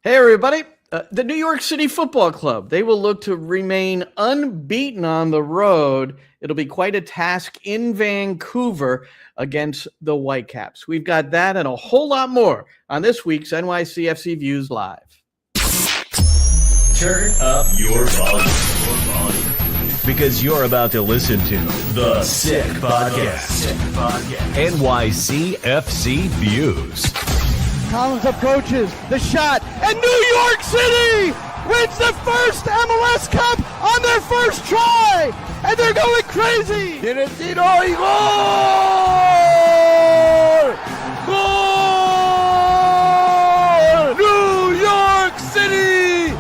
Hey, everybody. The New York City Football Club, they will look to remain unbeaten on the road. It'll be quite a task in Vancouver against the Whitecaps. We've got that and a whole lot more on this week's NYCFC Views Live. Turn up your volume. Because you're about to listen to The Sick Podcast. NYCFC Views. Collins approaches the shot, and New York City wins the first MLS Cup on their first try, and they're going crazy. Tiene el tiro y gol! Gol! New York City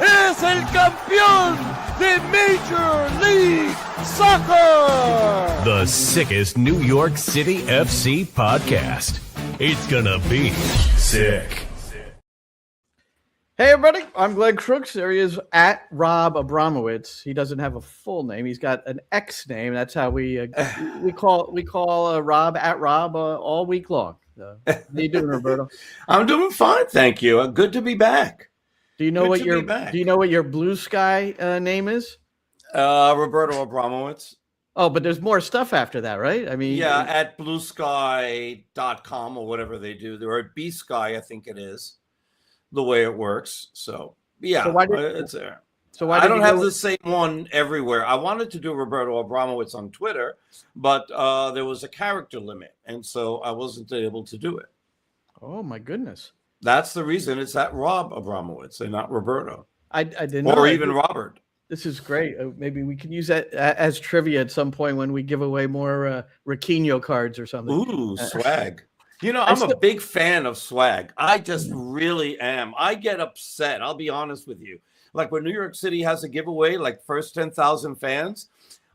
es el campeón de Major League Soccer. The sickest New York City FC podcast. It's gonna be sick. Hey, everybody. I'm Glenn Crooks. There he is at Rob Abramowitz. He doesn't have a full name. He's got an X name. That's how we call Rob at Rob all week long. How you doing, Roberto? I'm doing fine, thank you. Good to be back. Do you know what your blue sky name is? Roberto Abramowitz. Oh, but there's more stuff after that, right? I mean, yeah, at bluesky.com or whatever they do. They're at B-Sky, I think it is, the way it works. So, yeah, so it's there. So I don't have the same one everywhere. I wanted to do Roberto Abramowitz on Twitter, but there was a character limit, and so I wasn't able to do it. Oh, my goodness. That's the reason it's at Rob Abramowitz and not Roberto. I didn't know. Or even Robert. This is great. Maybe we can use that as trivia at some point when we give away more Raquinho cards or something. Ooh, swag. You know, I'm a big fan of swag. I just really am. I get upset. I'll be honest with you. Like when New York City has a giveaway, like first 10,000 fans,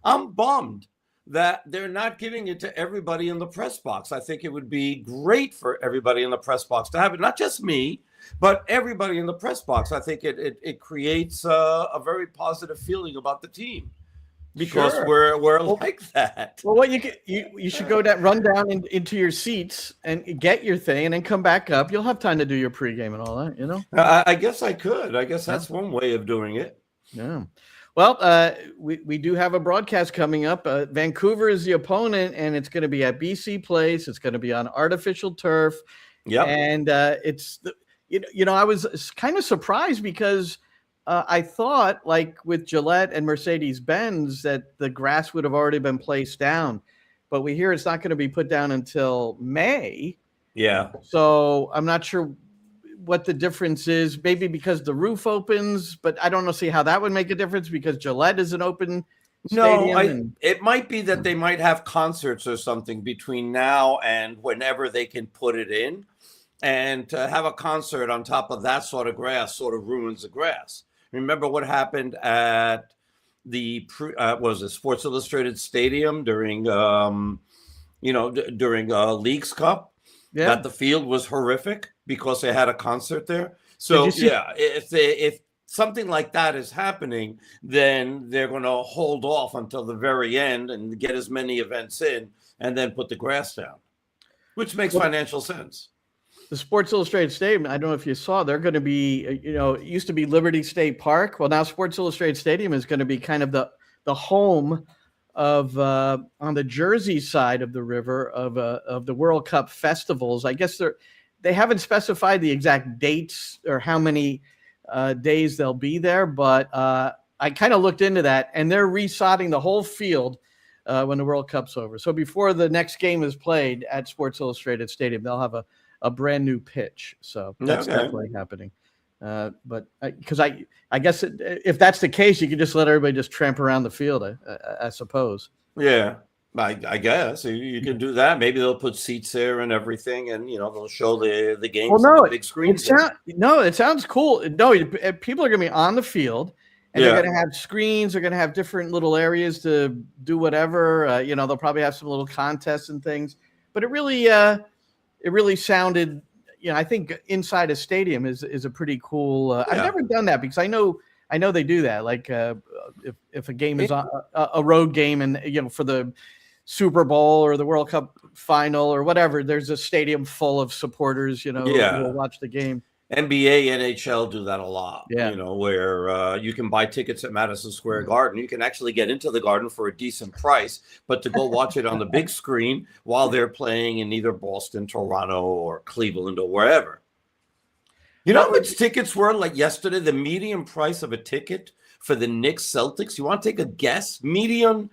I'm bummed that they're not giving it to everybody in the press box. I think it would be great for everybody in the press box to have it. Not just me, but everybody in the press box. I think it creates a very positive feeling about the team because we're like that. Well, what you should run down into your seats and get your thing, and then come back up. You'll have time to do your pregame and all that. You know. I guess I could. I guess that's one way of doing it. Yeah. Well, we do have a broadcast coming up. Vancouver is the opponent, and it's going to be at BC Place. It's going to be on artificial turf. Yeah. And it's I was kind of surprised because I thought, like with Gillette and Mercedes-Benz, that the grass would have already been placed down. But we hear it's not going to be put down until May. Yeah. So I'm not sure what the difference is. Maybe because the roof opens, but I don't know. See how that would make a difference because Gillette is an open stadium. It might be that they might have concerts or something between now and whenever they can put it in. And to have a concert on top of that sort of grass sort of ruins the grass. Remember what happened at the Sports Illustrated Stadium during Leagues Cup? Yeah. That the field was horrific because they had a concert there. So if something like that is happening, then they're going to hold off until the very end and get as many events in and then put the grass down, which makes financial sense. The Sports Illustrated Stadium, I don't know if you saw, they're going to be, it used to be Liberty State Park. Well, now Sports Illustrated Stadium is going to be kind of the home of on the Jersey side of the river of the World Cup festivals. I guess they haven't specified the exact dates or how many days they'll be there, but I kind of looked into that, and they're resodding the whole field when the World Cup's over. So before the next game is played at Sports Illustrated Stadium, they'll have a brand new pitch. So that's definitely happening. But because I guess if that's the case, you can just let everybody just tramp around the field, I suppose. Yeah, I guess you can do that. Maybe they'll put seats there and everything, and they'll show the games on the big screen. It sounds cool. No, people are going to be on the field, and they're going to have screens. They're going to have different little areas to do whatever. They'll probably have some little contests and things. But it really sounded. I think inside a stadium is a pretty cool. I've never done that because I know they do that. Like if a game is a road game, and for the Super Bowl or the World Cup final or whatever, there's a stadium full of supporters. Who will watch the game. NBA, NHL do that a lot, Yeah. where you can buy tickets at Madison Square Garden. You can actually get into the Garden for a decent price, but to go watch it on the big screen while they're playing in either Boston, Toronto, or Cleveland or wherever. You know how much tickets were like yesterday? The median price of a ticket for the Knicks Celtics. You want to take a guess? Medium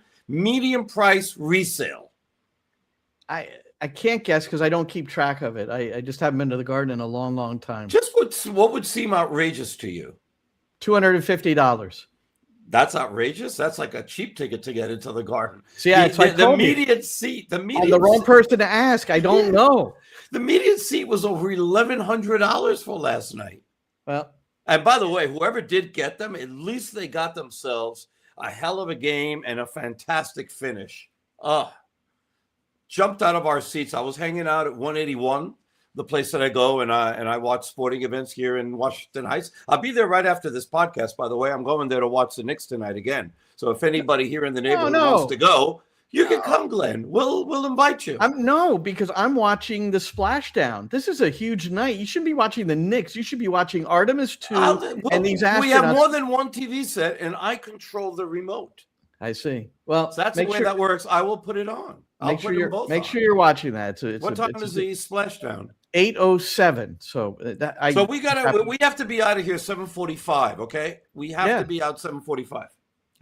price resale. I can't guess because I don't keep track of it. I just haven't been to the Garden in a long, long time. Just what would seem outrageous to you? $250. That's outrageous. That's like a cheap ticket to get into the Garden. So yeah, it's like the median seat. I'm the wrong person to ask. I don't know. The median seat was over $1,100 for last night. Well, and by the way, whoever did get them, at least they got themselves a hell of a game and a fantastic finish. Jumped out of our seats. I was hanging out at 181, the place that I go and I watch sporting events here in Washington Heights. I'll be there right after this podcast, by the way. I'm going there to watch the Knicks tonight again. So if anybody here in the neighborhood wants to go, you can come, Glenn. We'll invite you. Because I'm watching the Splashdown. This is a huge night. You shouldn't be watching the Knicks. You should be watching Artemis 2 and these astronauts. We have more than one TV set, and I control the remote. I see. Well, so that's the way that works. I will put it on. Make sure you're watching that. What time is the Splashdown? 8:07. So we have to be out of here 7:45. Okay, we have to be out 7:45. All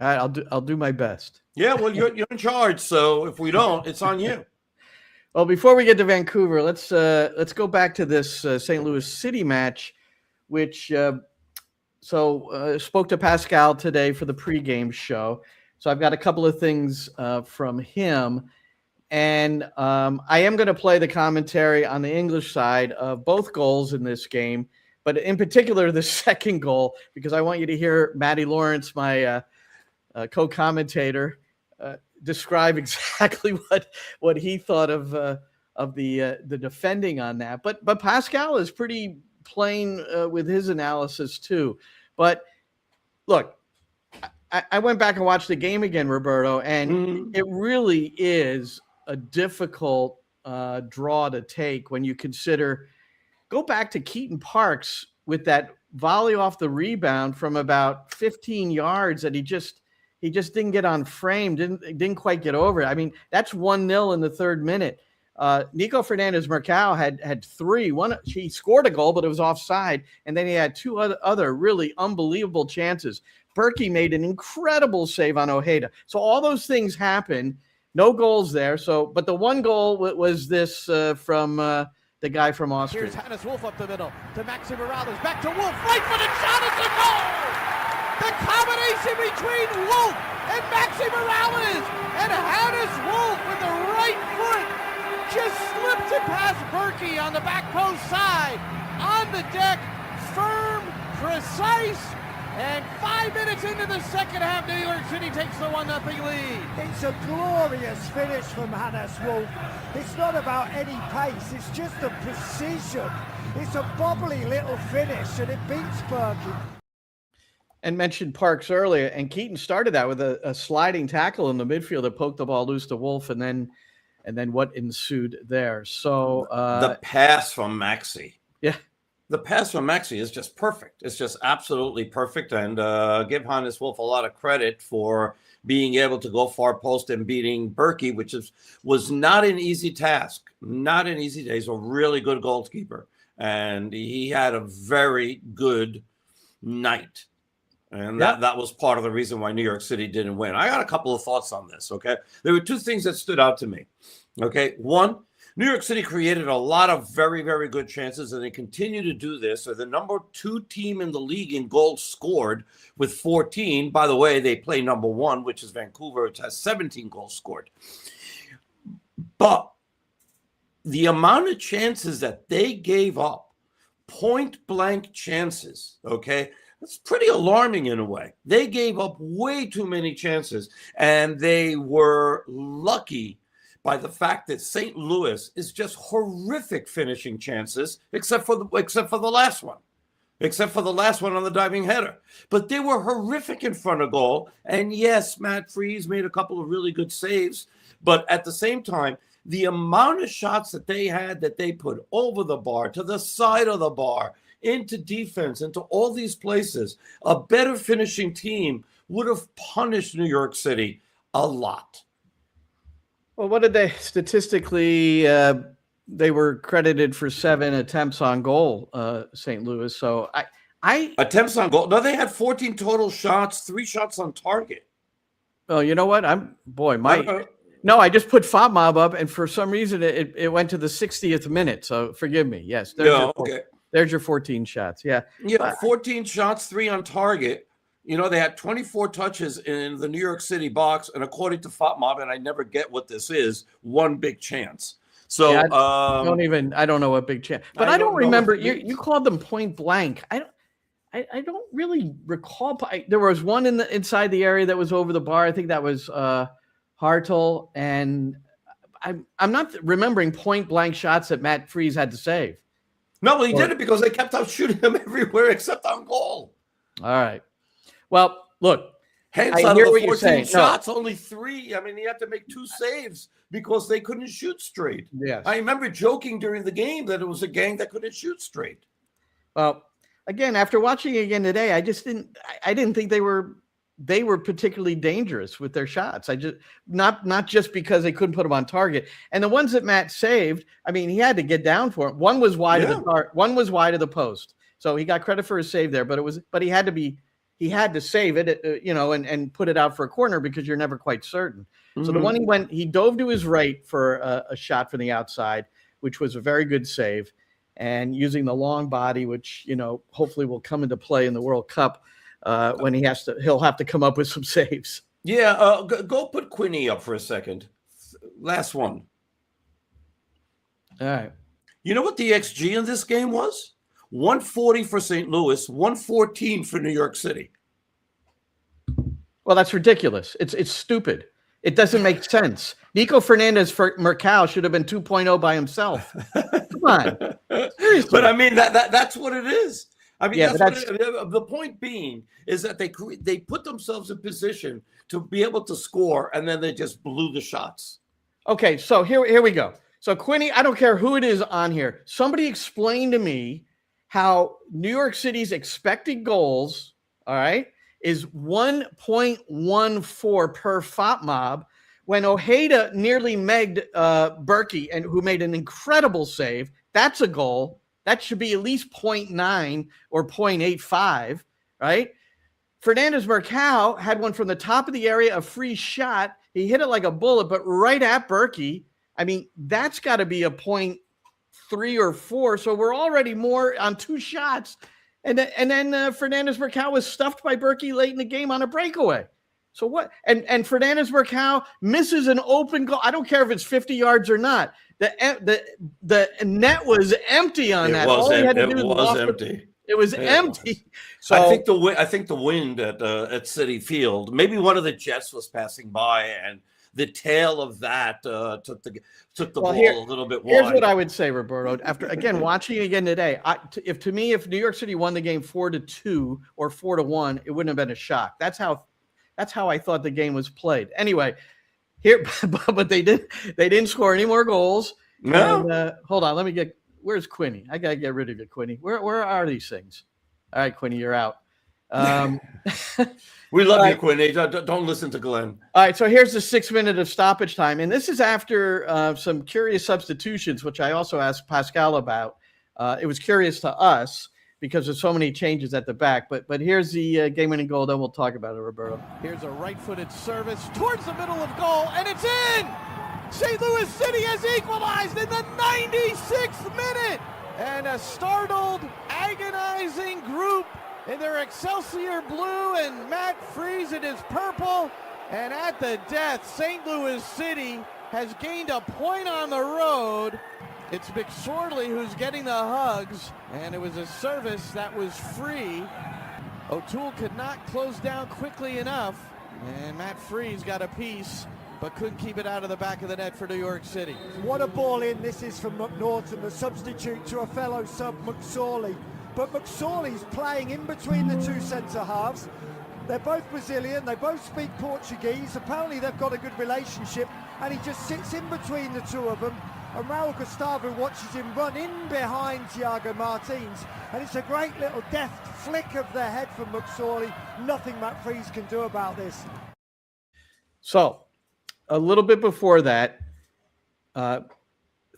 right, I'll do my best. Yeah, well, you're in charge. So if we don't, it's on you. Well, before we get to Vancouver, let's go back to this St. Louis City match, which spoke to Pascal today for the pregame show. So I've got a couple of things from him, and I am going to play the commentary on the English side of both goals in this game, but in particular the second goal, because I want you to hear Matty Lawrence, my co-commentator, describe exactly what he thought of the defending on that. But Pascal is pretty plain with his analysis too. But look, I went back and watched the game again, Roberto, and it really is a difficult draw to take when you consider. Go back to Keaton Parks with that volley off the rebound from about 15 yards that he just didn't get on frame, didn't quite get over it. I mean, that's 1-0 in the third minute. Nico Fernandez-Mercado had three. One, he scored a goal, but it was offside, and then he had two other really unbelievable chances. Berkey made an incredible save on Ojeda. So all those things happened. No goals there. But the one goal was this from the guy from Austria. Here's Hannes Wolf up the middle to Maxi Morales. Back to Wolf. Right-footed shot is a goal! The combination between Wolf and Maxi Morales, and Hannes Wolf with the right foot just slipped it past Berkey on the back post side. On the deck, firm, precise, and 5 minutes into the second half, New York City takes the 1-0 lead. It's a glorious finish from Hannes Wolf. It's not about any pace, it's just the precision. It's a bobbly little finish, and it beats Berkey. And mentioned Parks earlier, and Keaton started that with a sliding tackle in the midfield that poked the ball loose to Wolf, and then what ensued there. So the pass from Maxi. Yeah. The pass from Maxi is just perfect. It's just absolutely perfect. And give Hannes Wolf a lot of credit for being able to go far post and beating Berkey, which was not an easy task. Not an easy day. He's a really good goalkeeper. And he had a very good night. And that was part of the reason why New York City didn't win. I got a couple of thoughts on this, okay? There were two things that stood out to me, okay? One, New York City created a lot of very, very good chances, and they continue to do this. They're the number 2 team in the league in goals scored with 14. By the way, they play number 1, which is Vancouver, which has 17 goals scored. But the amount of chances that they gave up, point-blank chances, okay, it's pretty alarming in a way. They gave up way too many chances, and they were lucky by the fact that St. Louis is just horrific finishing chances, except for the last one. Except for the last one on the diving header. But they were horrific in front of goal. And yes, Matt Freese made a couple of really good saves. But at the same time, the amount of shots that they had that they put over the bar, to the side of the bar, into defense, into all these places, a better finishing team would have punished New York City a lot. Well, what did they statistically? They were credited for 7 attempts on goal, St. Louis. So I attempts on goal. No, they had 14 total shots, 3 shots on target. Oh, you know what? No, I just put FOTMOB up, and for some reason it went to the 60th minute. So forgive me. Yes, there's your 14 shots. Yeah, 14 shots, 3 on target. You know, they had 24 touches in the New York City box, and according to FOTMOB, and I never get what this is, 1 big chance. So yeah, I don't know what big chance, but I don't remember. You called them point blank. I don't really recall. There was one inside the area that was over the bar. I think that was Hartle, and I'm not remembering point blank shots that Matt Freese had to save. No, well, he did it because they kept on shooting him everywhere except on goal. All right. Well, look. Hence, out of the 14 shots, only 3. I mean, he had to make 2 saves because they couldn't shoot straight. Yes. I remember joking during the game that it was a gang that couldn't shoot straight. Well, again, after watching it again today, I didn't think they were particularly dangerous with their shots. I just not just because they couldn't put them on target. And the ones that Matt saved, I mean, he had to get down for it. One was wide of the one was wide of the post. So he got credit for his save there, but he had to save it, and put it out for a corner because you're never quite certain. Mm-hmm. So the one he dove to his right for a shot from the outside, which was a very good save, and using the long body, which, hopefully will come into play in the World Cup when he'll have to come up with some saves. Yeah. Go put Quinney up for a second. Last one. All right. You know what the XG in this game was? 140 for St. Louis, 114 for New York City. Well, that's ridiculous. It's stupid. It doesn't make sense. Nico Fernandez for Mercal should have been 2.0 by himself. Come on. Seriously. But I mean, that's what it is. I mean, yeah, the point being is that they put themselves in position to be able to score, and then they just blew the shots. Okay, so here we go. So Quinney, I don't care who it is on here. Somebody explain to me how New York City's expected goals, all right, is 1.14 per FOTMOB when Ojeda nearly megged Berkey, and who made an incredible save. That's a goal. That should be at least 0.9 or 0.85, right? Fernandez Mercal had one from the top of the area, a free shot. He hit it like a bullet, but right at Berkey. I mean, that's got to be a 0.3 or 4. So we're already more on 2 shots. And then Fernandez Mercal was stuffed by Berkey late in the game on a breakaway. So what? And Fernandez Mercal misses an open goal. I don't care if it's 50 yards or not. The net was empty on that. All he had to do was empty. It was empty. So I think the wind at Citi Field. Maybe one of the jets was passing by, and the tail of that took the ball a little bit wide. Here's what I would say, Roberto. After again watching again today, if New York City won the game 4-2 or 4-1, it wouldn't have been a shock. That's how I thought the game was played. Anyway, here, but they didn't score any more goals. No. And, hold on, where's Quinney? I gotta get rid of you, Quinney. Where are these things? All right, Quinney, you're out. We love you, Quinney. Don't listen to Glenn. All right, so here's the 6 minute of stoppage time, and this is after some curious substitutions, which I also asked Pascal about. It was curious to us because there's so many changes at the back. But here's the game-winning goal. Then we'll talk about it, Roberto. Here's a right-footed service towards the middle of goal, and it's in. St. Louis City has equalized in the 96th minute, and a startled, agonizing group in their Excelsior blue and Matt Freese in his purple. And at the death, St. Louis City has gained a point on the road. It's McSorley who's getting the hugs, and it was a service that was free. O'Toole could not close down quickly enough, and Matt Freese got a piece, but couldn't keep it out of the back of the net for New York City. What a ball in this is from McNaughton, the substitute to a fellow sub, McSorley. But McSorley's playing in between the 2 centre-halves. They're both Brazilian, they both speak Portuguese. Apparently they've got a good relationship, and he just sits in between the 2 of them. and Raul Gustavo watches him run in behind Thiago Martins, and it's a great little deft flick of the head from McSorley. Nothing Matt Freese can do about this. So, a little bit before that,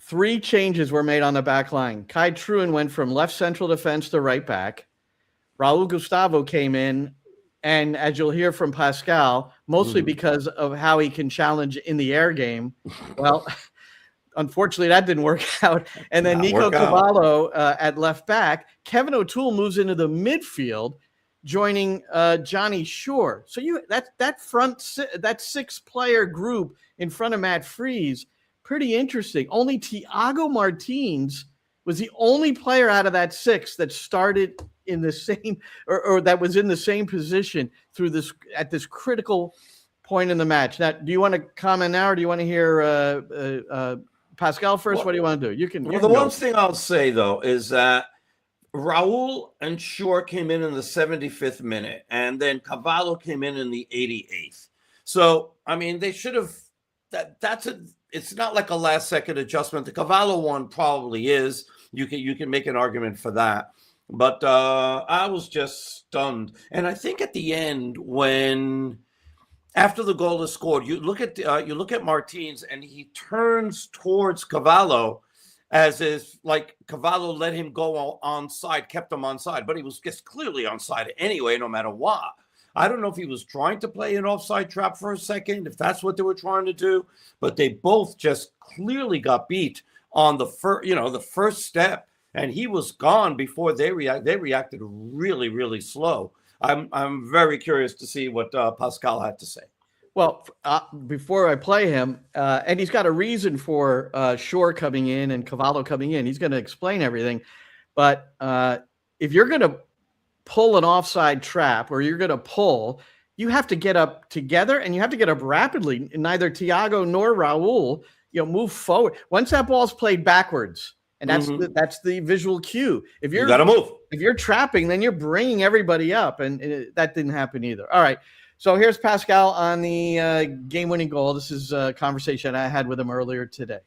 3 changes were made on the back line. Kai Truen went from left central defense to right back. Raul Gustavo came in, and as you'll hear from Pascal, mostly because of how he can challenge in the air game. Well, unfortunately, that didn't work out. And then Nico Cavallo at left back. Kevin O'Toole moves into the midfield, joining Johnny Shore. So that 6-player group in front of Matt Freese, pretty interesting. Only Thiago Martins was the only player out of that 6 that started in the same or that was in the same position through this at this critical point in the match. Now, do you want to comment now, or do you want to hear Pascal first? Well, what do you want to do? You can. The one thing I'll say though is that Raul and Shore came in the 75th minute, and then Cavallo came in the 88th. So I mean, they should have. It's not like a last second adjustment. The Cavallo one probably is. You can make an argument for that. But I was just stunned. And I think at the end, when after the goal is scored, you look at Martins, and he turns towards Cavallo as if like Cavallo let him go onside, kept him onside, but he was just clearly onside anyway, no matter what. I don't know if he was trying to play an offside trap for a second, if that's what they were trying to do, but they both just clearly got beat on the first step, and he was gone before they reacted really, really slow. I'm very curious to see what Pascal had to say. Well, before I play him, and he's got a reason for Shore coming in and Cavallo coming in. He's going to explain everything. But if you're going to pull an offside trap, or you're going to pull, you have to get up together, and you have to get up rapidly. Neither Thiago nor Raul, move forward. Once that ball's played backwards, and that's the visual cue. If you got to move. If you're trapping, then you're bringing everybody up, and that didn't happen either. All right. So here's Pascal on the game-winning goal. This is a conversation I had with him earlier today.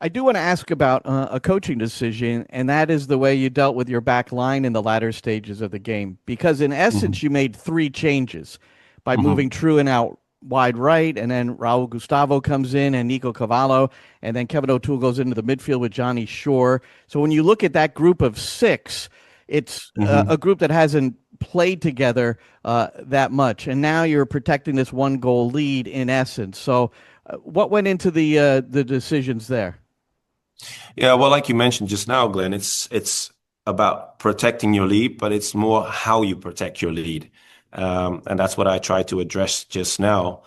I do want to ask about a coaching decision, and that is the way you dealt with your back line in the latter stages of the game. Because in essence, you made 3 changes by moving Truen out wide right, and then Raul Gustavo comes in, and Nico Cavallo, and then Kevin O'Toole goes into the midfield with Johnny Shore. So when you look at that group of 6, it's a group that hasn't played together that much, and now you're protecting this 1-goal lead in essence. So what went into the decisions there? Yeah, well, like you mentioned just now, Glenn, it's about protecting your lead, but it's more how you protect your lead. And that's what I tried to address just now.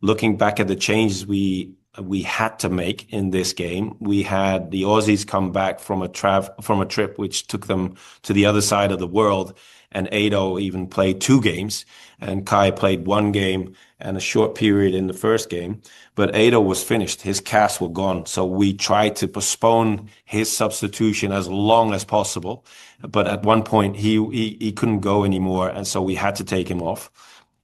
Looking back at the changes we had to make in this game, we had the Aussies come back from a trip which took them to the other side of the world, and Ado even played 2 games, and Kai played 1 game and a short period in the first game. But Ado was finished. His casts were gone. So we tried to postpone his substitution as long as possible. But at one point, he couldn't go anymore, and so we had to take him off.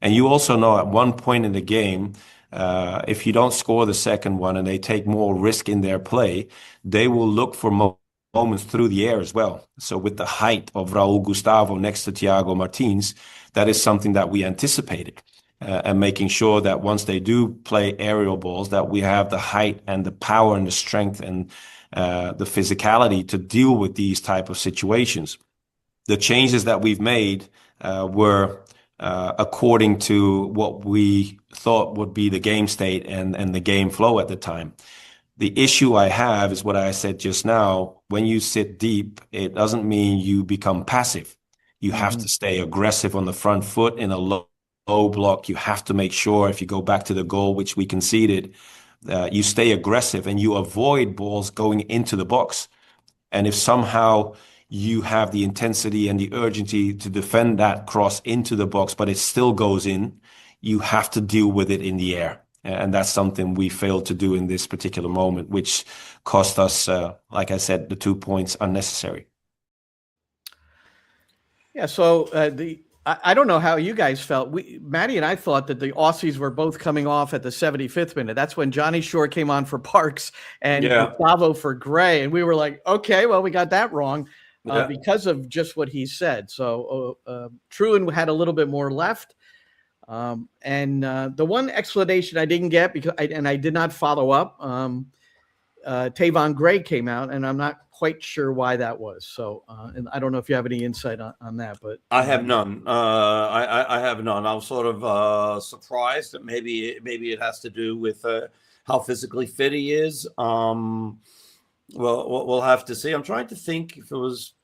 And you also know at one point in the game, if you don't score the second one and they take more risk in their play, they will look for moments through the air as well. So with the height of Raul Gustavo next to Thiago Martins, that is something that we anticipated. And making sure that once they do play aerial balls, that we have the height and the power and the strength and the physicality to deal with these type of situations. The changes that we've made were according to what we thought would be the game state and the game flow at the time. The issue I have is what I said just now. When you sit deep, it doesn't mean you become passive. You have to stay aggressive on the front foot in a low block. You have to make sure, if you go back to the goal which we conceded, you stay aggressive and you avoid balls going into the box. And if somehow you have the intensity and the urgency to defend that cross into the box, but it still goes in, you have to deal with it in the air. And that's something we failed to do in this particular moment, which cost us, like I said, the 2 points unnecessary. Yeah, so I don't know how you guys felt. Maddie and I thought that the Aussies were both coming off at the 75th minute. That's when Johnny Shore came on for Parks and Gustavo for Gray. And we were like, okay, well, we got that wrong because of just what he said. So Truen had a little bit more left. And the one explanation I didn't get because I did not follow up, Tavon Gray came out, and I'm not quite sure why that was. So, and I don't know if you have any insight on that, but I have none. I have none. I was sort of surprised that maybe it has to do with how physically fit he is. Well, we'll have to see. I'm trying to think if it was.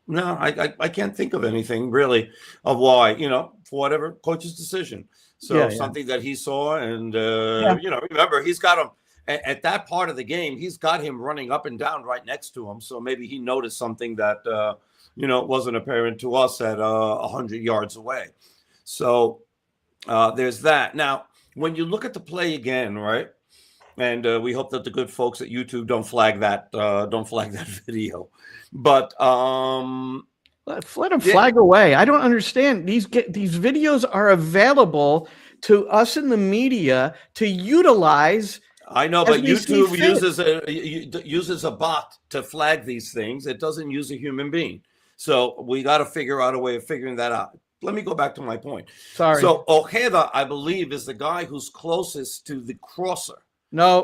No, I can't think of anything really of why, for whatever coach's decision. So something that he saw and, remember, he's got him at that part of the game. He's got him running up and down right next to him. So maybe he noticed something that, wasn't apparent to us at 100 yards away. So there's that. Now, when you look at the play again, right? And we hope that the good folks at YouTube don't flag that video. But let them flag away. I don't understand. These videos are available to us in the media to utilize. I know, but YouTube uses a bot to flag these things. It doesn't use a human being. So we got to figure out a way of figuring that out. Let me go back to my point. Sorry. So Ojeda, I believe, is the guy who's closest to the crosser. No,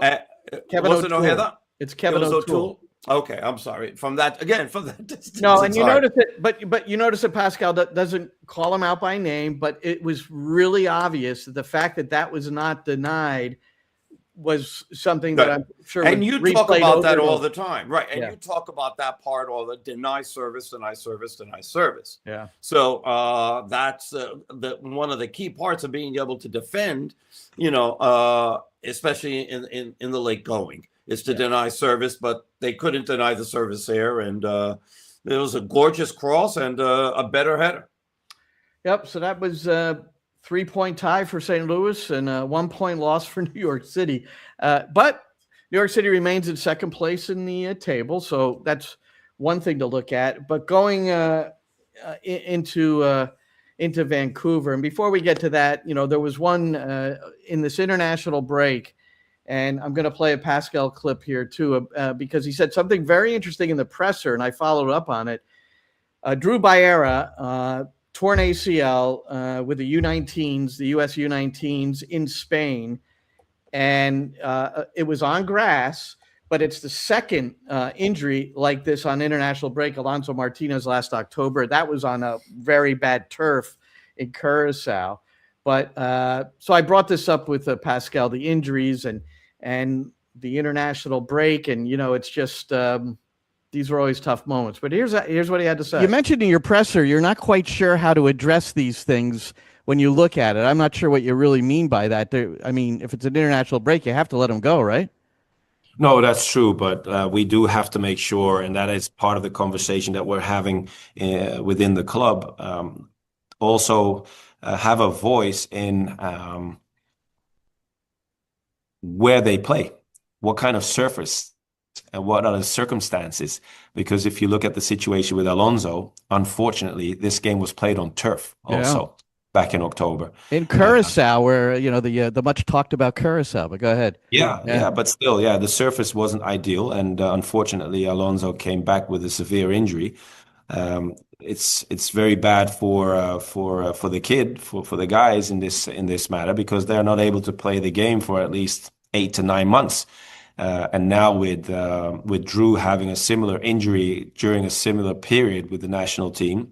Kevin was it Ojeda? It's Kevin O'Toole. Okay, I'm sorry. From that distance. No, and you notice it, but you notice that Pascal doesn't call him out by name, but it was really obvious that the fact that was not denied was something that I'm sure. And you talk about that all the time, right? And you talk about that part all the deny service. Yeah. So that's one of the key parts of being able to defend, especially in the late going. Is to deny service, but they couldn't deny the service there. And it was a gorgeous cross and a better header. Yep. So that was a 3-point tie for St. Louis and a 1-point loss for New York City. But New York City remains in second place in the table. So that's one thing to look at. But going into Vancouver, and before we get to that, there was one in this international break. And I'm going to play a Pascal clip here, too, because he said something very interesting in the presser, and I followed up on it. Drew Baera, torn ACL with the U19s, the US U19s in Spain. And it was on grass, but it's the second injury like this on international break. Alonso Martinez last October. That was on a very bad turf in Curacao. But so I brought this up with Pascal, the injuries and the international break. And, it's just these were always tough moments. But here's what he had to say. You mentioned in your presser, you're not quite sure how to address these things when you look at it. I'm not sure what you really mean by that. I mean, if it's an international break, you have to let them go, right? No, that's true. But we do have to make sure, and that is part of the conversation that we're having within the club. Also, have a voice in where they play, what kind of surface and what are the circumstances. Because if you look at the situation with Alonso, unfortunately, this game was played on turf also back in October. In Curacao, where, the much talked about Curacao, but go ahead. Yeah, but still, the surface wasn't ideal. And unfortunately, Alonso came back with a severe injury. It's very bad for the kid, for the guys in this matter, because they're not able to play the game for at least 8 to 9 months. And now with Drew having a similar injury during a similar period with the national team,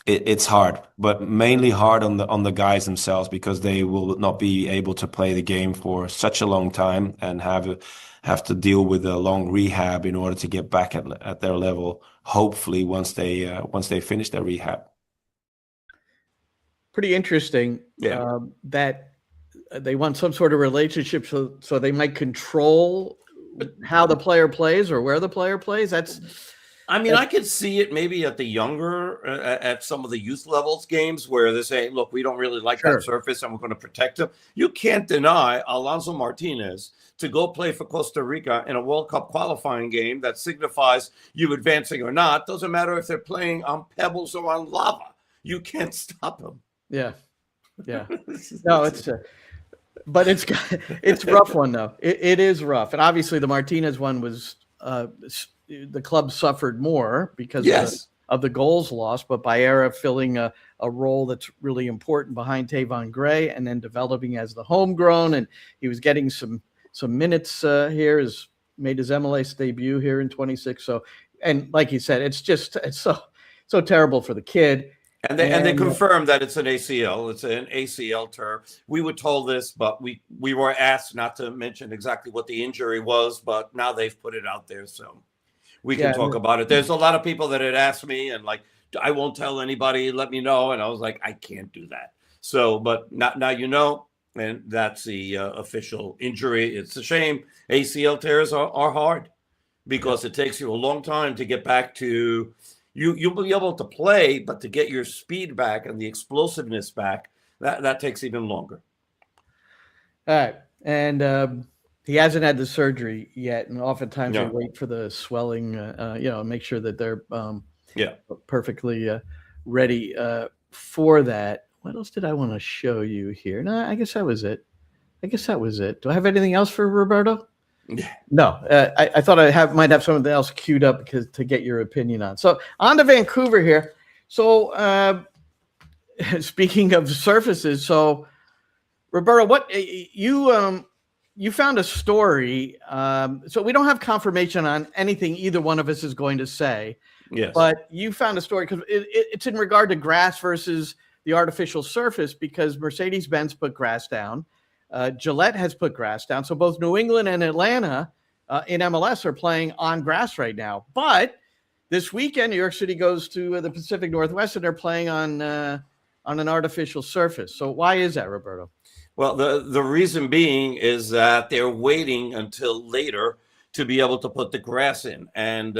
it's hard, but mainly hard on the guys themselves, because they will not be able to play the game for such a long time and have to deal with a long rehab in order to get back at their level. Hopefully, once they finish their rehab. Pretty interesting. That they want some sort of relationship so they might control how the player plays or where the player plays. I mean, I could see it maybe at the younger, at some of the youth levels games where they say, look, we don't really like that surface and we're going to protect them. You can't deny Alonso Martinez to go play for Costa Rica in a World Cup qualifying game that signifies you advancing or not. Doesn't matter if they're playing on pebbles or on lava. You can't stop them. Yeah. Yeah. No, but it's a rough one though. It is rough. And obviously the Martinez one was, the club suffered more because of the goals lost, but Baera filling a role that's really important behind Tavon Gray and then developing as the homegrown. And he was getting some minutes here, made his MLS debut here in 26. So, and like you said, it's so terrible for the kid. And they confirmed that it's an ACL. It's an ACL tear. We were told this, but we were asked not to mention exactly what the injury was, but now they've put it out there. So we can talk about it. There's a lot of people that had asked me and like, I won't tell anybody, let me know. And I was like, I can't do that. So, but now you know, and that's the official injury. It's a shame. ACL tears are hard because it takes you a long time to get back to, you'll be able to play, but to get your speed back and the explosiveness back, that takes even longer. All right. And he hasn't had the surgery yet, and oftentimes they wait for the swelling, make sure that they're perfectly ready for that. What else did I want to show you here? No, I guess that was it. Do I have anything else for Roberto? No, I thought might have something else queued up to get your opinion on. So on to Vancouver here. So speaking of surfaces, so Roberto, what you found a story. So we don't have confirmation on anything either one of us is going to say. Yes. But you found a story because it's in regard to grass versus the artificial surface, because Mercedes-Benz put grass down. Gillette has put grass down. So both New England and Atlanta in MLS are playing on grass right now. But this weekend, New York City goes to the Pacific Northwest, and they're playing on an artificial surface. So why is that, Roberto? Well, the reason being is that they're waiting until later to be able to put the grass in. And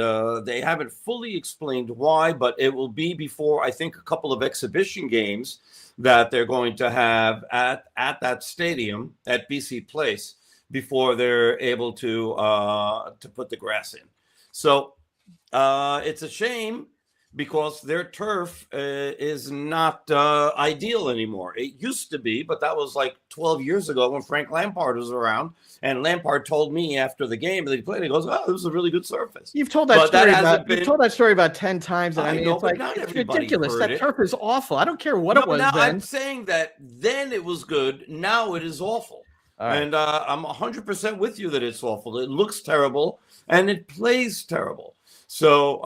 they haven't fully explained why, but it will be before, I think, a couple of exhibition games that they're going to have at that stadium at BC Place before they're able to put the grass in. So it's a shame because their turf is not ideal anymore. It used to be, but that was like 12 years ago when Frank Lampard was around. And Lampard told me after the game that he played, he goes, "Oh, this is a really good surface." You've told that story. You've told that story about 10 times. And I mean, it's like it's ridiculous. That turf is awful. I don't care what it was now then. I'm saying that then it was good. Now it is awful. Right. And I'm 100% with you that it's awful. It looks terrible and it plays terrible. So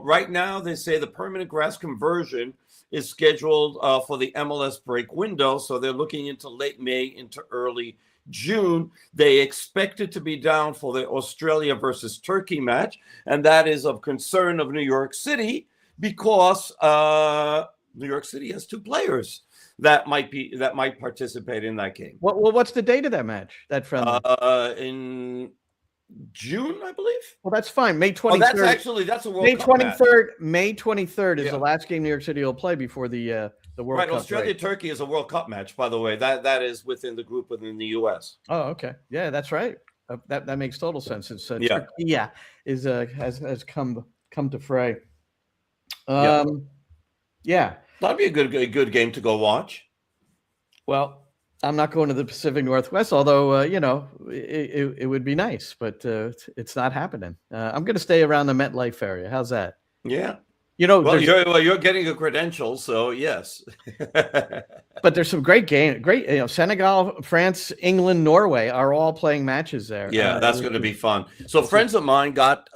right now they say the permanent grass conversion is scheduled for the MLS break window. So they're looking into late May into early June. They expect it to be down for the Australia versus Turkey match. And that is of concern of New York City because New York City has 2 players that might participate in that game. Well, what's the date of that match? That friendly? In June, I believe. Well, that's fine. May 23rd. That's a World May Cup 23rd. Match. May 23rd is the last game New York City will play before the World Cup. Australia Turkey is a World Cup match, by the way. That is within the group within the U.S. Oh, okay. Yeah, that's right. That makes total sense. It's Turkey has come to fray. Yeah. That'd be a good game to go watch. Well, I'm not going to the Pacific Northwest, although, it would be nice, but it's not happening. I'm going to stay around the MetLife area. How's that? Yeah. Well, you're getting a credential, so yes. But there's some great games. Senegal, France, England, Norway are all playing matches there. Yeah, that's going to be fun. So friends of mine got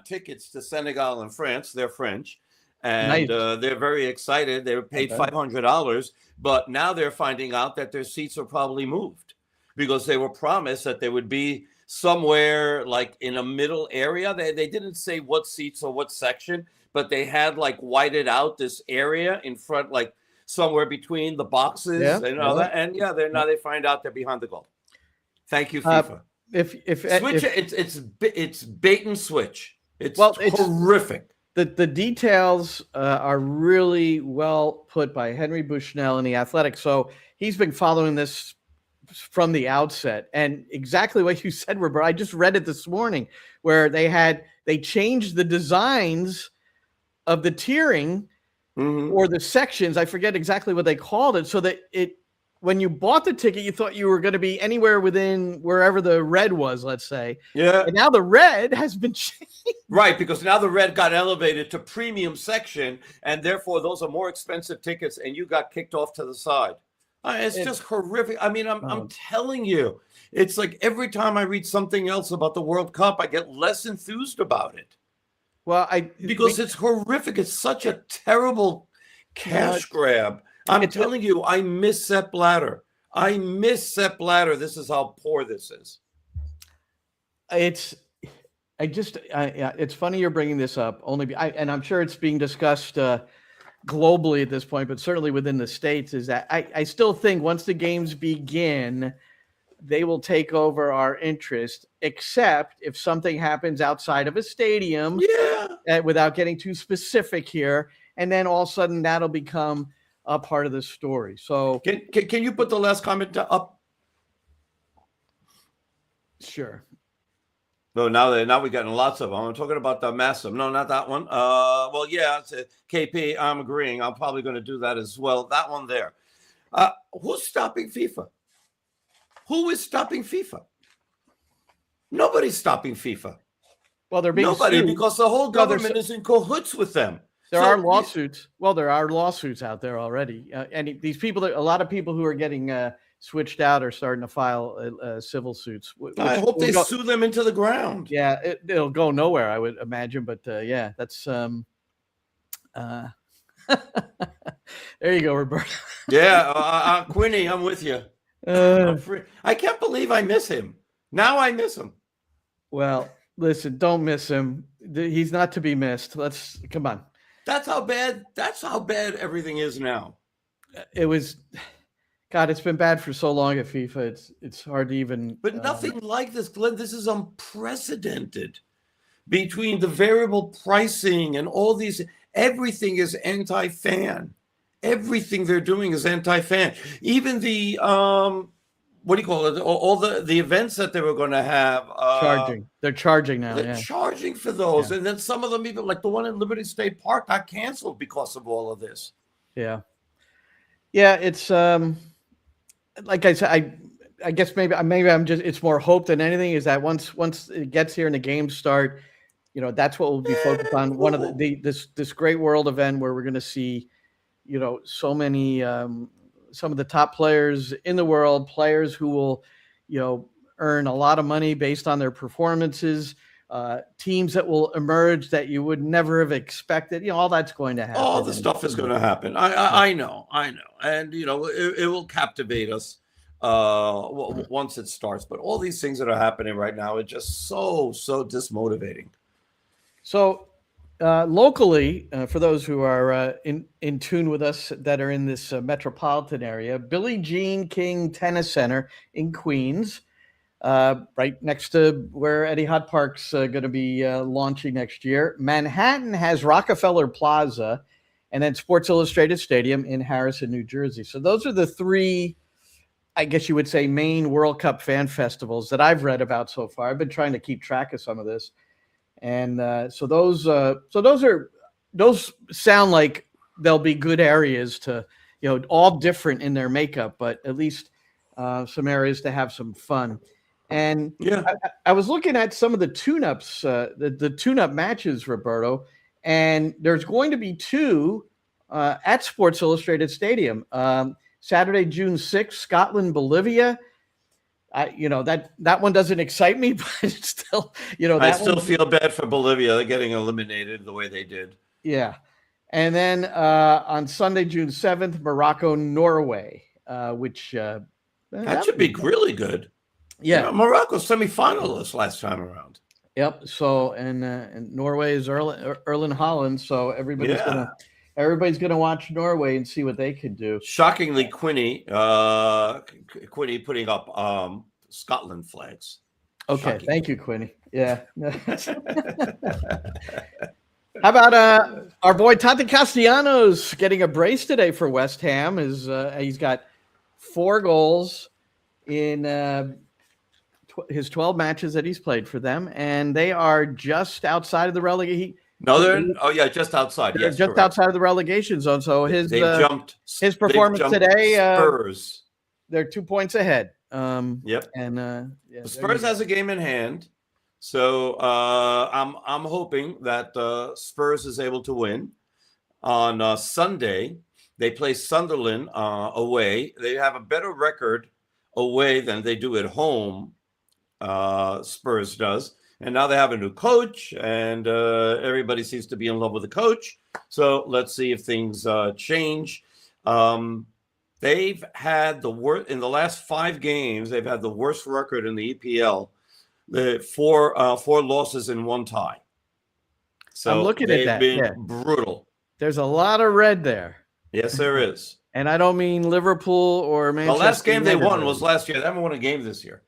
tickets to Senegal and France. They're French. And nice. They're very excited. They were paid $500, but now they're finding out that their seats are probably moved because they were promised that they would be somewhere like in a middle area. They didn't say what seats or what section, but they had like whited out this area in front, like somewhere between the boxes and all that. And now they find out they're behind the goal. Thank you, FIFA. If it's bait and switch. It's Well, horrific. The details are really well put by Henry Bushnell in The Athletic. So he's been following this from the outset, and exactly what you said, Roberto. I just read it this morning, where they changed the designs of the tiering or the sections. I forget exactly what they called it, so that when you bought the ticket, you thought you were going to be anywhere within wherever the red was, let's say. Yeah. And now the red has been changed. Right, because now the red got elevated to premium section, and therefore those are more expensive tickets, and you got kicked off to the side. It's just horrific. I mean, I'm telling you, it's like every time I read something else about the World Cup, I get less enthused about it. Well, because it's horrific. It's such a terrible cash grab. I'm telling you, I miss Sepp Blatter. I miss Sepp Blatter. This is how poor this is. It's funny you're bringing this up, and I'm sure it's being discussed globally at this point, but certainly within the States, is that I still think once the games begin, they will take over our interest, except if something happens outside of a stadium, without getting too specific here, and then all of a sudden that'll become a part of the story. So can you put the last comment up? Sure. No, now we're getting lots of them. I'm talking about the massive. No, not that one. Well, yeah, it's KP. I'm agreeing. I'm probably going to do that as well. That one there. Who's stopping FIFA? Who is stopping FIFA? Nobody's stopping FIFA. Well, they're being sued. Because the whole government is in cahoots with them. There are lawsuits. Well, there are lawsuits out there already, and these people, a lot of people who are getting switched out are starting to file civil suits. I hope they sue them into the ground. Yeah, it'll go nowhere, I would imagine. But yeah, that's there you go, Roberto. Yeah, Quinny, I'm with you. I can't believe I miss him. Now I miss him. Well, listen, don't miss him. He's not to be missed. Come on. That's how bad everything is now. It was, God, it's been bad for so long at FIFA. It's hard to even. But nothing like this, Glenn. This is unprecedented. Between the variable pricing and all these, everything is anti-fan. Everything they're doing is anti-fan. Even the what do you call it? All the events that they were going to have. Charging. They're charging now. They're charging for those, and then some of them, even like the one in Liberty State Park, got canceled because of all of this. Yeah. It's like I said, I guess maybe I'm just, it's more hope than anything, is that once it gets here and the games start, that's what we'll be focused on. One of this great world event where we're going to see, so many some of the top players in the world, players who will, earn a lot of money based on their performances, teams that will emerge that you would never have expected. All that's going to happen. All the stuff is going to happen. I know. And, it will captivate us once it starts. But all these things that are happening right now are just so dismotivating. So locally, for those who are in tune with us that are in this metropolitan area, Billie Jean King Tennis Center in Queens, right next to where Etihad Park's going to be launching next year. Manhattan has Rockefeller Plaza, and then Sports Illustrated Stadium in Harrison, New Jersey. So those are the three, I guess you would say, main World Cup fan festivals that I've read about so far. I've been trying to keep track of some of this. And so those sound like they'll be good areas to, all different in their makeup, but at least some areas to have some fun. And I was looking at some of the tune-ups, the tune-up matches, Roberto, and there's going to be two at Sports Illustrated Stadium. Saturday, June 6th, Scotland, Bolivia. That one doesn't excite me, but it's still, I still feel bad for Bolivia. They're getting eliminated the way they did. Yeah. And then on Sunday, June 7th, Morocco, Norway, which that should be really good. Yeah. Morocco semifinalists last time around. Yep. So, and Norway is Erling Haaland. So everybody's gonna watch Norway and see what they can do. Shockingly, Quinny putting up Scotland flags. Okay, Shocking. thank you, Quinny. Yeah. How about our boy Tati Castellanos getting a brace today for West Ham? He's got 4 goals in his 12 matches that he's played for them, and they are just outside of the relegation. No, they're just outside. They're Yes, just correct. outside of the relegation zone. So his performance jumped today, Spurs. they're 2 points ahead. Yep. And Spurs has a game in hand, so I'm hoping that Spurs is able to win on Sunday. They play Sunderland away. They have a better record away than they do at home. Spurs does. And now they have a new coach, and everybody seems to be in love with the coach. So let's see if things change. They've had the worst in the last 5 games. They've had the worst record in the EPL. Four losses and 1 tie. So I'm looking at that. They've been brutal. There's a lot of red there. Yes, there is. And I don't mean Liverpool or Manchester. The last game they United. won was last year. They haven't won a game this year.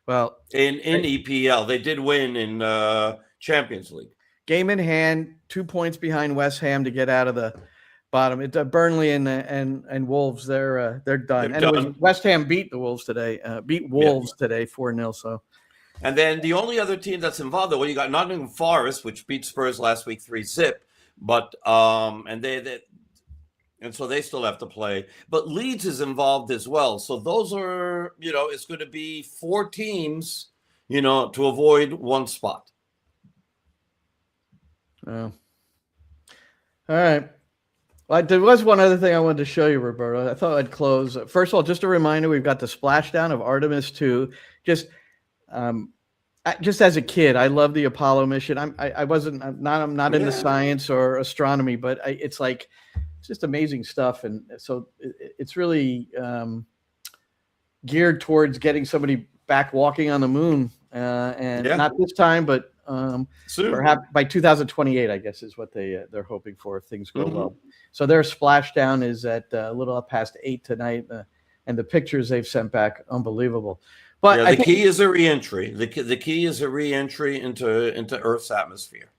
Well, in EPL, they did win in Champions League. Game in hand, 2 points behind West Ham to get out of the bottom. It's Burnley and Wolves. They're done. They're and done. West Ham beat the Wolves today. Beat Wolves today 4-0. So, and then the only other team that's involved, well, you got Nottingham Forest, which beat Spurs last week 3-0, but and so they still have to play. But Leeds is involved as well. So those are, it's going to be 4 teams, to avoid 1 spot. all right. Well, there was one other thing I wanted to show you, Roberto. I thought I'd close. First of all, just a reminder, we've got the splashdown of Artemis 2. Just as a kid, I love the Apollo mission. I'm not into science or astronomy, but it's like, it's just amazing stuff. And so it's really geared towards getting somebody back walking on the moon. Not this time, but Soon. Perhaps by 2028, I guess, is what they're hoping for if things go well. So their splashdown is at a little up past 8 tonight, and the pictures they've sent back, unbelievable. But the key is a reentry. The key is a reentry into Earth's atmosphere.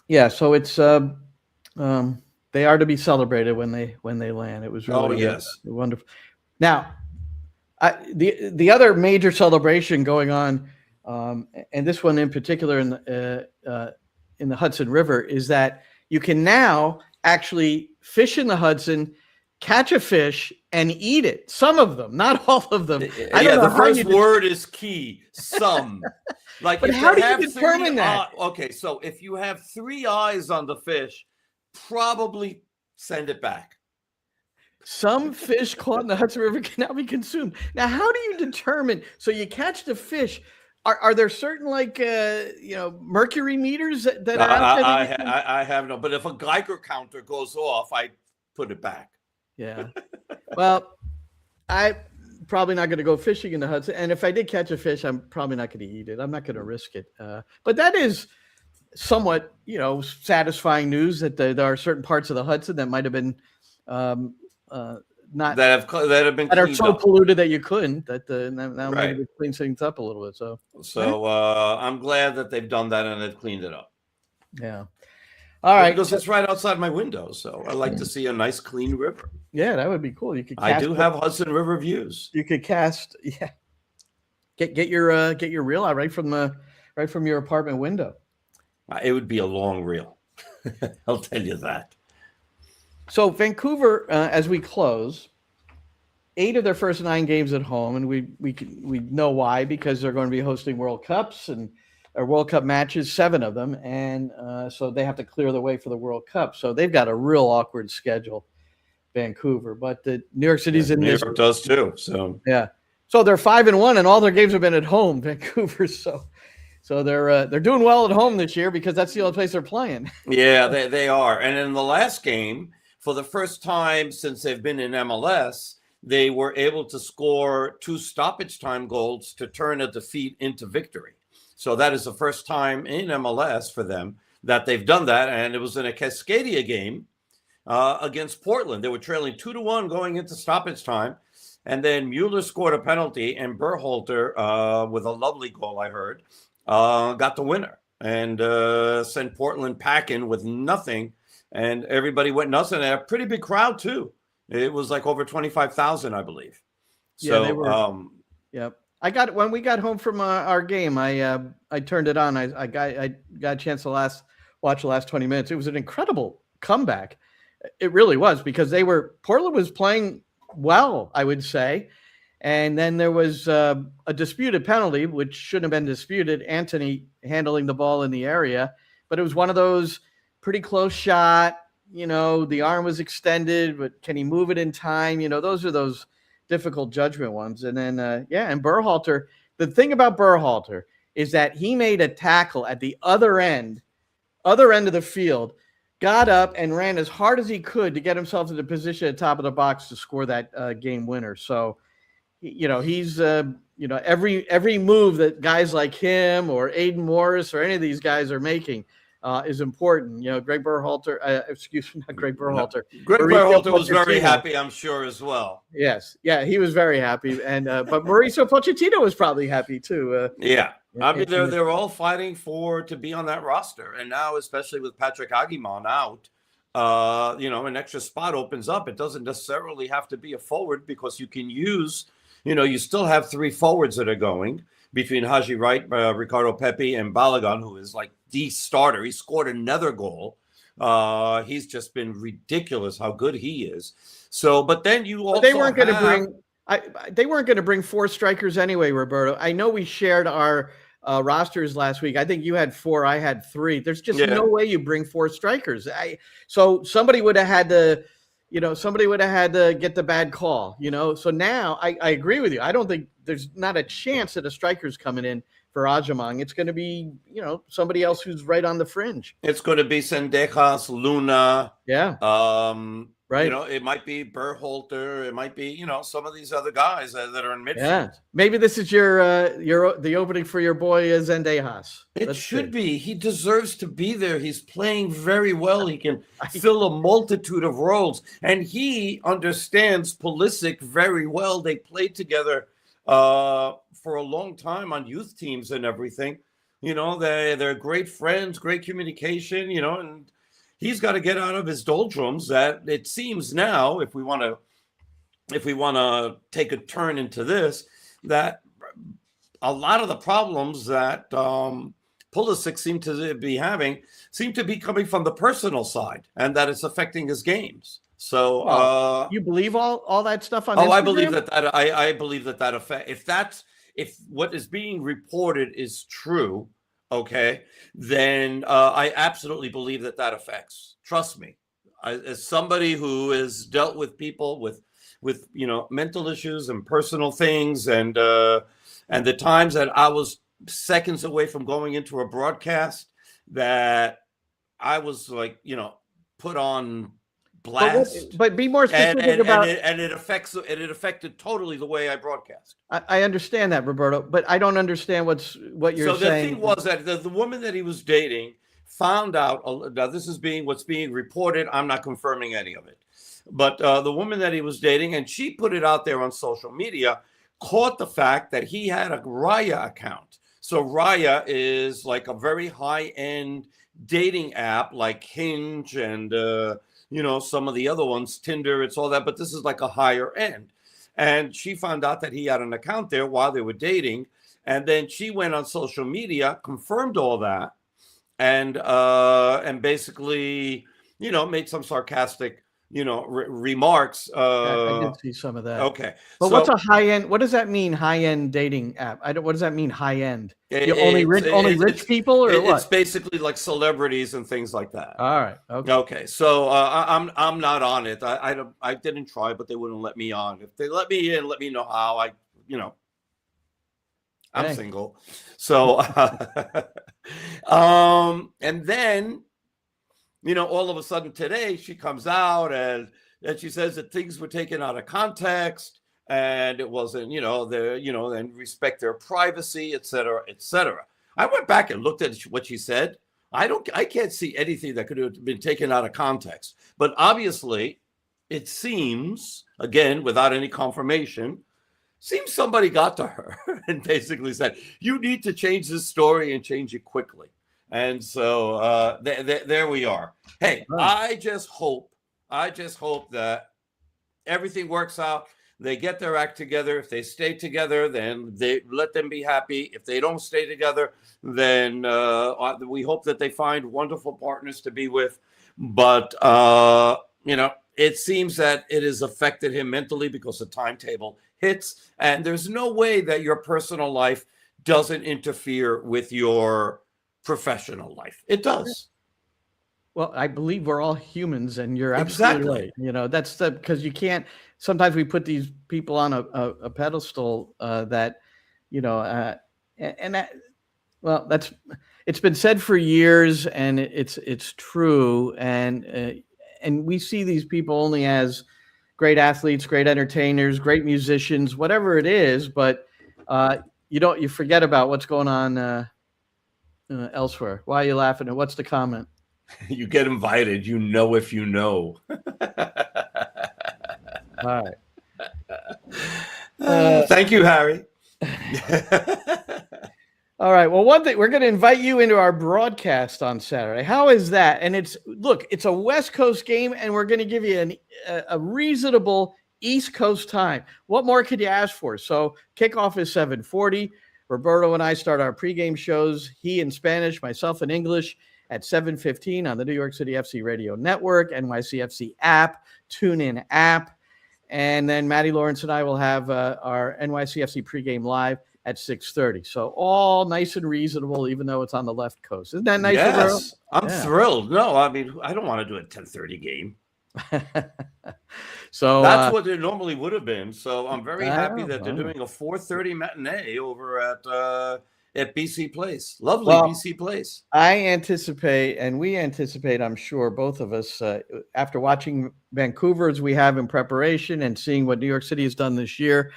Yeah, so it's they are to be celebrated when they land. It was really wonderful. Now, the other major celebration going on, and this one in particular in the Hudson River, is that you can now actually fish in the Hudson, catch a fish, and eat it. Some of them, not all of them. The first word is key. Some. Like, but how do you determine that? Okay, so if you have 3 eyes on the fish, probably send it back. Some fish caught in the Hudson River can now be consumed. Now, how do you determine? So you catch the fish. Are there certain mercury meters that are out there? I have no. But if a Geiger counter goes off, I put it back. Yeah. Well, I'm probably not going to go fishing in the Hudson. And if I did catch a fish, I'm probably not going to eat it. I'm not going to risk it. But that is somewhat, satisfying news that there are certain parts of the Hudson that might have been not that have been that are so up. polluted that you couldn't. That now Right. maybe clean things up a little bit. So I'm glad that they've done that and they've cleaned it up. Yeah. All right. Because it's right outside my window, so I like to see a nice clean river. Yeah, that would be cool. You could. I do have Hudson River views. You could cast. Yeah. Get your reel out right from your apartment window. It would be a long reel. I'll tell you that. So Vancouver, as we close, 8 of their first 9 games at home, and we know why, because they're going to be hosting World Cups or World Cup matches, 7 of them, and so they have to clear the way for the World Cup. So they've got a real awkward schedule, Vancouver. But the New York City's in New this. York does too. So yeah, so they're 5-1, and all their games have been at home, Vancouver. So they're doing well at home this year because that's the only place they're playing. Yeah, they are. And in the last game, for the first time since they've been in MLS, they were able to score 2 stoppage time goals to turn a defeat into victory. So that is the first time in MLS for them that they've done that. And it was in a Cascadia game against Portland. They were trailing 2-1 going into stoppage time. And then Mueller scored a penalty, and Berhalter, with a lovely goal, I heard, got the winner and sent Portland packing with nothing. And everybody went nuts, and a pretty big crowd too. It was like over 25,000, I believe. So, yeah, they were. Yep. When we got home from our game, I turned it on. I got a chance to watch the last 20 minutes. It was an incredible comeback. It really was, because Portland was playing well, I would say. And then there was a disputed penalty, which shouldn't have been disputed. Anthony handling the ball in the area, but it was one of those pretty close shot. The arm was extended, but can he move it in time? Those are those difficult judgment ones. And then, and Berhalter, the thing about Berhalter is that he made a tackle at the other end of the field, got up and ran as hard as he could to get himself to the position at the top of the box to score that game winner. So, he's, every move that guys like him or Aiden Morris or any of these guys are making is important. Greg Berhalter, not Greg Berhalter. Greg Berhalter was very happy, I'm sure, as well. Yes. Yeah, he was very happy. And but Mauricio Pochettino was probably happy too. Yeah. I mean, they're all fighting to be on that roster. And now, especially with Patrick Agimon out, an extra spot opens up. It doesn't necessarily have to be a forward, because you can use, you still have 3 forwards that are going between Haji Wright, Ricardo Pepi, and Balogun, who is like the starter. He scored another goal. He's just been ridiculous how good he is. So, but then you also they weren't going to bring 4 strikers anyway, Roberto. I know we shared our rosters last week. I think you had 4, I had 3. There's just no way you bring 4 strikers. So somebody would have had to, get the bad call, So now I agree with you. I don't think there's not a chance that a striker's coming in for Agimon. It's going to be, somebody else who's right on the fringe. It's going to be Sendejas, Luna. Yeah. Right. It might be Berhalter. It might be, some of these other guys that are in midfield. Yeah. Maybe this is the opening for your boy Zendejas. It should be. He deserves to be there. He's playing very well. He can fill a multitude of roles, and he understands Pulisic very well. They played together for a long time on youth teams and everything. They're great friends, great communication. And he's got to get out of his doldrums. That it seems now, if we want to take a turn into this, that a lot of the problems that Pulisic seem to be having seem to be coming from the personal side, and that it's affecting his games. So you believe all that stuff on Instagram? I believe that I believe that affect. If what is being reported is true, okay, then I absolutely believe that affects. Trust me, as somebody who has dealt with people with mental issues and personal things, and the times that I was seconds away from going into a broadcast that I was like, put on blast. But be more specific about it. And it affected totally the way I broadcast. I understand that, Roberto, but I don't understand what you're saying. So the thing was that the woman that he was dating found out. Now this is what's being reported. I'm not confirming any of it, but the woman that he was dating, and she put it out there on social media, caught the fact that he had a Raya account. So Raya is like a very high-end dating app like Hinge and some of the other ones, Tinder, it's all that, but this is like a higher end. And she found out that he had an account there while they were dating. And then she went on social media, confirmed all that, and basically, made some sarcastic, remarks. I did see some of that. Okay. But what's a high end? What does that mean? High end dating app? What does that mean? High end? Only rich people, or what? It's basically like celebrities and things like that. All right. Okay. Okay. So I'm not on it. I didn't try, but they wouldn't let me on. If they let me in, let me know how. I'm single. So and then all of a sudden today she comes out and she says that things were taken out of context and it wasn't, and respect their privacy, et cetera, et cetera. I went back and looked at what she said. I can't see anything that could have been taken out of context, but obviously it seems, again, without any confirmation, seems somebody got to her and basically said, you need to change this story and change it quickly. And so there we are. Hey, I just hope that everything works out. They get their act together. If they stay together, then they let them be happy. If they don't stay together, then we hope that they find wonderful partners to be with. But, it seems that it has affected him mentally because the timetable hits. And there's no way that your personal life doesn't interfere with your professional life. It does. Well, I believe we're all humans, and you're absolutely right. That's because you can't. Sometimes we put these people on a pedestal that, it's been said for years, and it's true, and we see these people only as great athletes, great entertainers, great musicians, whatever it is, but you forget about what's going on elsewhere. Why are you laughing? And what's the comment? You get invited, if you know. All right. Thank you, Harry. All right. Well, one thing, we're going to invite you into our broadcast on Saturday. How is that? And it's a West Coast game, and we're going to give you a reasonable East Coast time. What more could you ask for? So kickoff is 7:40. Roberto and I start our pregame shows, he in Spanish, myself in English, at 7:15 on the New York City FC Radio Network, NYCFC app, TuneIn app. And then Matty Lawrence and I will have our NYCFC pregame live at 6:30. So all nice and reasonable, even though it's on the left coast. Isn't that nice? Yes, I'm thrilled. No, I mean, I don't want to do a 10:30 game. So that's what it normally would have been. So I'm very happy that they're doing a 4:30 matinee over at BC Place. Lovely BC Place. I anticipate, and we anticipate, I'm sure, both of us, after watching Vancouver as we have in preparation and seeing what New York City has done this year,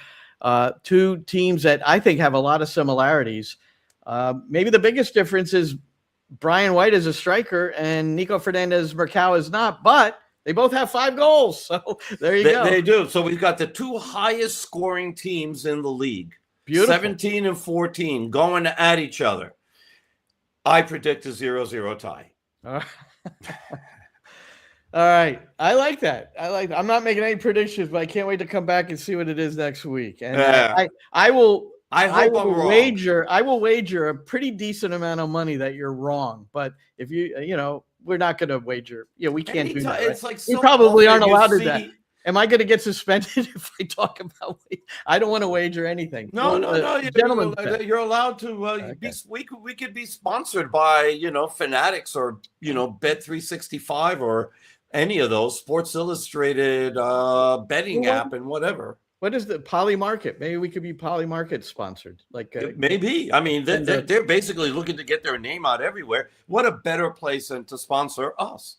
two teams that I think have a lot of similarities. Maybe the biggest difference is Brian White is a striker and Nico Fernandez-Mercado is not, but they both have 5 goals. So there you go. They do. So we've got the 2 highest scoring teams in the league. Beautiful. 17 and 14 going at each other. I predict a 0-0 tie. All right. I like that. I'm not making any predictions, but I can't wait to come back and see what it is next week. And I will wager a pretty decent amount of money that you're wrong. But if we're not going to wager. We can't do that. Right? It's like we probably aren't allowed to do that. Am I going to get suspended if I talk about? I don't want to wager anything. No. Gentlemen, you're allowed to. We could be sponsored by Fanatics or Bet365 or any of those Sports Illustrated betting app and whatever. What is the Polymarket? Maybe we could be Polymarket sponsored. Maybe. I mean, they're basically looking to get their name out everywhere. What a better place than to sponsor us.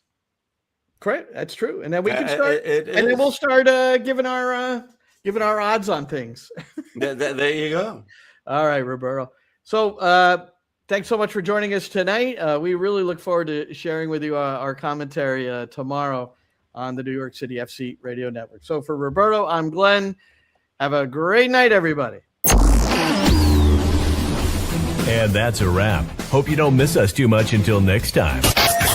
Correct. That's true. And then we can start, then we'll start giving our odds on things. There you go. All right, Roberto. So thanks so much for joining us tonight. We really look forward to sharing with you our commentary tomorrow on the New York City FC Radio Network. So for Roberto, I'm Glenn. Have a great night, everybody. And that's a wrap. Hope you don't miss us too much until next time.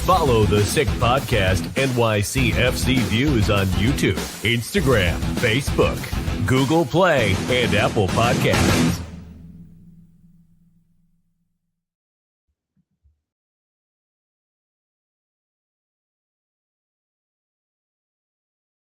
Follow the Sick Podcast NYCFC Views on YouTube, Instagram, Facebook, Google Play, and Apple Podcasts.